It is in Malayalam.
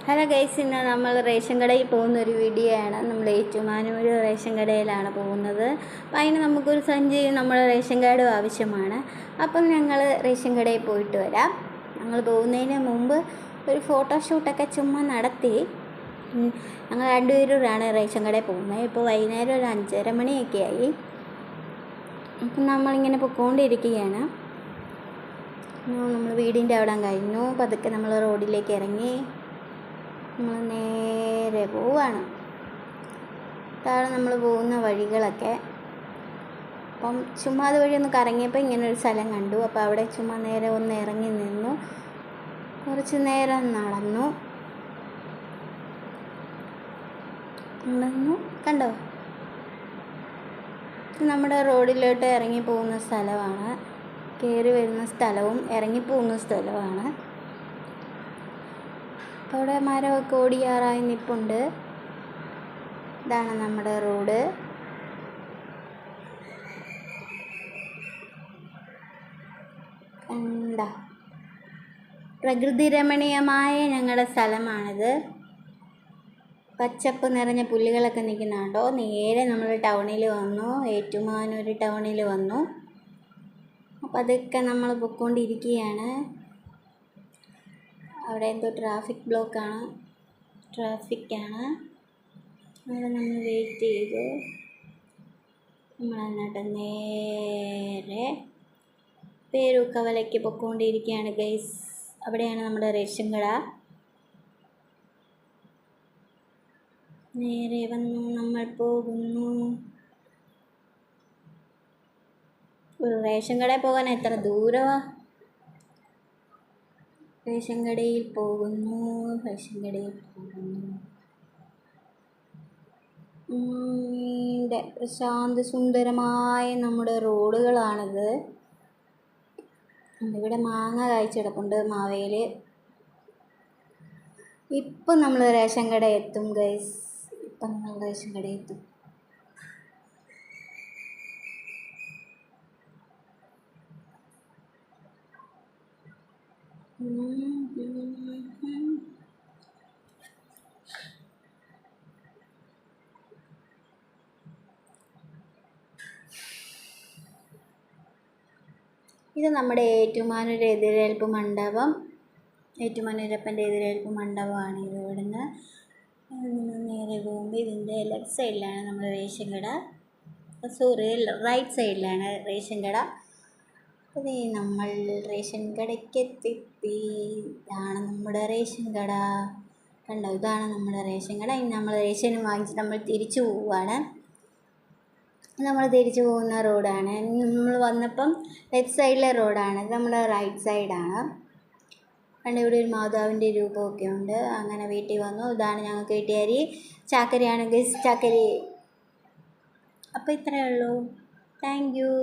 ഹലോ ഗൈസ്, ഇന്ന് നമ്മൾ റേഷൻ കടയിൽ പോകുന്നൊരു വീഡിയോ ആണ്. നമ്മൾ ഏറ്റുമാനൂർ റേഷൻ കടയിലാണ് പോകുന്നത്. അപ്പം അതിന് നമുക്കൊരു സഞ്ചി നമ്മുടെ റേഷൻ കാർഡും ആവശ്യമാണ്. അപ്പം ഞങ്ങൾ റേഷൻ കടയിൽ പോയിട്ട് വരാം. ഞങ്ങൾ പോകുന്നതിന് മുമ്പ് ഒരു ഫോട്ടോഷൂട്ടൊക്കെ ചുമ്മാ നടത്തി. ഞങ്ങൾ രണ്ടുപേരാണ് റേഷൻ കടയിൽ പോകുന്നത്. ഇപ്പോൾ വൈകുന്നേരം ഒരു 5:30 മണിയൊക്കെ ആയി. അപ്പം നമ്മളിങ്ങനെ പൊയ്ക്കൊണ്ടിരിക്കുകയാണ്. നമ്മൾ വീടിൻ്റെ അവിടെ കഴിഞ്ഞു. പതുക്കെ നമ്മൾ റോഡിലേക്ക് ഇറങ്ങി. നമ്മൾ നേരെ പോവാണ്. ഇതാണ് നമ്മൾ പോകുന്ന വഴികളൊക്കെ. അപ്പം ചുമ്മാ അതുവഴി ഒന്ന് കറങ്ങിയപ്പോൾ ഇങ്ങനൊരു സ്ഥലം കണ്ടു. അപ്പോൾ അവിടെ ചുമ്മാ നേരെ ഒന്ന് ഇറങ്ങി നിന്നു. കുറച്ച് നേരം നടന്നു. കണ്ടോ, നമ്മുടെ റോഡിലോട്ട് ഇറങ്ങി പോകുന്ന സ്ഥലമാണ്. കയറി വരുന്ന സ്ഥലവും ഇറങ്ങി പോകുന്ന സ്ഥലമാണ്. അവിടെ മരമൊക്കെ ഓടിയാറായി നിൽപ്പുണ്ട്. ഇതാണ് നമ്മുടെ റോഡ്. കണ്ട പ്രകൃതി രമണീയമായ ഞങ്ങളുടെ സ്ഥലമാണിത്. പച്ചപ്പ് നിറഞ്ഞ പുല്ലുകളൊക്കെ നിൽക്കുന്നുണ്ടോ. നേരെ നമ്മൾ ടൗണിൽ വന്നു, ഏറ്റുമാനൂർ ടൗണിൽ വന്നു. അപ്പോൾ അതൊക്കെ നമ്മൾ പൊയ്ക്കൊണ്ടിരിക്കുകയാണ്. അവിടെ എന്തോ ട്രാഫിക്കാണ്. അവിടെ നമ്മൾ വെയിറ്റ് ചെയ്തു. നമ്മൾ എന്നിട്ട് നേരെ പേരൂക്കവലയ്ക്ക് പൊയ്ക്കൊണ്ടിരിക്കുകയാണ് ഗൈസ്. അവിടെയാണ് നമ്മുടെ റേഷൻ കട. നേരെ വന്നു നമ്മൾ പോകുന്നു. ഒരു റേഷൻ കടയിൽ പോകാൻ എത്ര ദൂരമാണ്. റേഷൻ കടയിൽ പോകുന്നു. പ്രശാന്ത സുന്ദരമായ നമ്മുടെ റോഡുകളാണിത്. ഇവിടെ മാങ്ങ കായ്ച്ചെടുപ്പുണ്ട്, മാവേൽ. ഇപ്പം നമ്മൾ റേഷൻ കട എത്തും ഗൈസ്. ഇപ്പം നമ്മൾ റേഷൻ കട എത്തും. ഇത് നമ്മുടെ ഏറ്റുമാനൂർ എതിരേൽപ്പ് മണ്ഡപം. ഏറ്റുമാനൂരപ്പൻ്റെ എതിരേൽപ്പ് മണ്ഡപമാണ് ഇത്. ഇവിടുന്ന് നേരെ പോകുമ്പോൾ ഇതിൻ്റെ ലെഫ്റ്റ് സൈഡിലാണ് നമ്മുടെ റേഷൻ കട. സോറി, റൈറ്റ് സൈഡിലാണ് റേഷൻ കട. അതേ, നമ്മൾ റേഷൻ കടയ്ക്ക് എത്തി. ഇതാണ് നമ്മുടെ റേഷൻ കട. കണ്ടോ, ഇതാണ് നമ്മുടെ റേഷൻ കട. ഇനി നമ്മൾ റേഷൻ വാങ്ങിച്ച് നമ്മൾ തിരിച്ചു പോവുകയാണ്. നമ്മൾ തിരിച്ചു പോകുന്ന റോഡാണ്. നമ്മൾ വന്നപ്പം ലെഫ്റ്റ് സൈഡിലെ റോഡാണ്. ഇത് നമ്മുടെ റൈറ്റ് സൈഡാണ്. കണ്ട് ഇവിടെ ഒരു മാതാവിൻ്റെ രൂപമൊക്കെ ഉണ്ട്. അങ്ങനെ വീട്ടിൽ വന്നു. ഇതാണ് ഞങ്ങൾക്ക് കിട്ടിയ അരി. ചാക്കരയാണ് ഗൈസ്, ചാക്കരി. അപ്പോൾ ഇത്രയേ ഉള്ളൂ. Thank you.